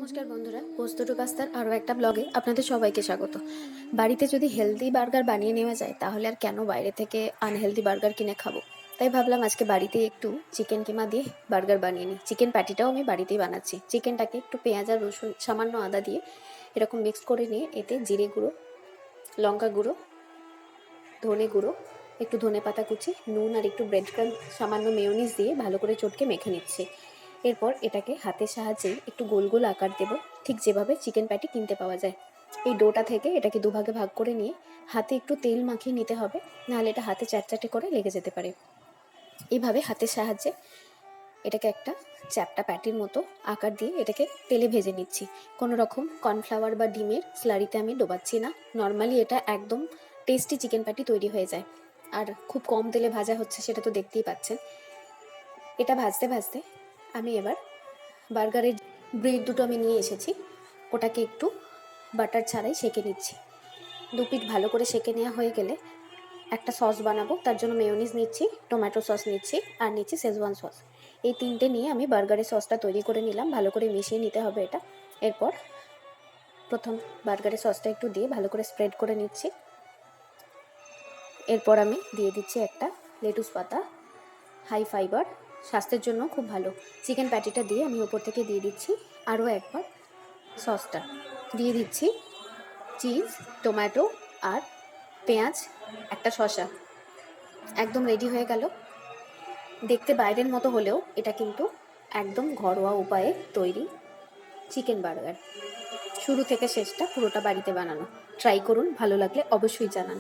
নমস্কার বন্ধুরা, পোস্ত টু পাস্তার আরও একটা ব্লগে আপনাদের সবাইকে স্বাগত। বাড়িতে যদি হেলদি বার্গার বানিয়ে নেওয়া যায় তাহলে আর কেন বাইরে থেকে আনহেলদি বার্গার কিনে খাবো। তাই ভাবলাম আজকে বাড়িতেই একটু চিকেন কিমা দিয়ে বার্গার বানিয়ে নিই। চিকেন প্যাটিটাও আমি বাড়িতেই বানাচ্ছি। চিকেনটাকে একটু পেঁয়াজ আর রসুন, সামান্য আদা দিয়ে এরকম মিক্স করে নিয়ে এতে জিরে গুঁড়ো, লঙ্কা গুঁড়ো, ধনে গুঁড়ো, একটু ধনে পাতা কুচি, নুন আর একটু ব্রেড ক্রাম্ব, সামান্য মেয়োনিজ দিয়ে ভালো করে চটকে মেখে নিচ্ছি। এরপর এটাকে হাতের সাহায্যে একটু গোল গোল আকার দেব, ঠিক যেভাবে চিকেন প্যাটি কিনতে পাওয়া যায়। এই ডোটা থেকে এটাকে দুভাগে ভাগ করে নিয়ে হাতে একটু তেল মাখিয়ে নিতে হবে, নাহলে এটা হাতে চ্যাটচ্যাটে করে লেগে যেতে পারে। এইভাবে হাতের সাহায্যে এটাকে একটা চ্যাপ্টা প্যাটির মতো আকার দিয়ে এটাকে তেলে ভেজে নিচ্ছি। কোনো রকম কর্নফ্লাওয়ার বা ডিমের স্লারিতে আমি ডোবাচ্ছি না। নর্মালি এটা একদম টেস্টি চিকেন প্যাটি তৈরি হয়ে যায়। আর খুব কম তেলে ভাজা হচ্ছে, সেটা তো দেখতেই পাচ্ছেন। এটা ভাজতে ভাজতে আমি এবার বার্গারের ব্রেড দুটো আমি নিয়ে এসেছি, ওটাকে একটু বাটার ছাড়াই সেঁকে নিচ্ছি। দু পিঠ ভালো করে সেঁকে নেওয়া হয়ে গেলে একটা সস বানাবো। তার জন্য মেয়োনিজ নিচ্ছি, টমেটো সস নিচ্ছি আর নিচ্ছি শেজওয়ান সস। এই তিনটে নিয়ে আমি বার্গারের সসটা তৈরি করে নিলাম। ভালো করে মিশিয়ে নিতে হবে এটা। এরপর প্রথম বার্গারের সসটা একটু দিয়ে ভালো করে স্প্রেড করে নিচ্ছি। এরপর আমি দিয়ে দিচ্ছি একটা লেটুস পাতা, হাই ফাইবার, স্বাস্থ্যের জন্য খুব ভালো। চিকেন প্যাটিটা দিয়ে আমি ওপর থেকে দিয়ে দিচ্ছি আরও একবার সসটা। দিয়ে দিচ্ছি চিজ, টমেটো আর পেঁয়াজ, একটা শসা। একদম রেডি হয়ে গেল। দেখতে বাইরের মতো হলেও এটা কিন্তু একদম ঘরোয়া উপায়ে তৈরি চিকেন বার্গার। শুরু থেকে শেষটা পুরোটা বাড়িতে বানানো। ট্রাই করুন, ভালো লাগলে অবশ্যই জানান।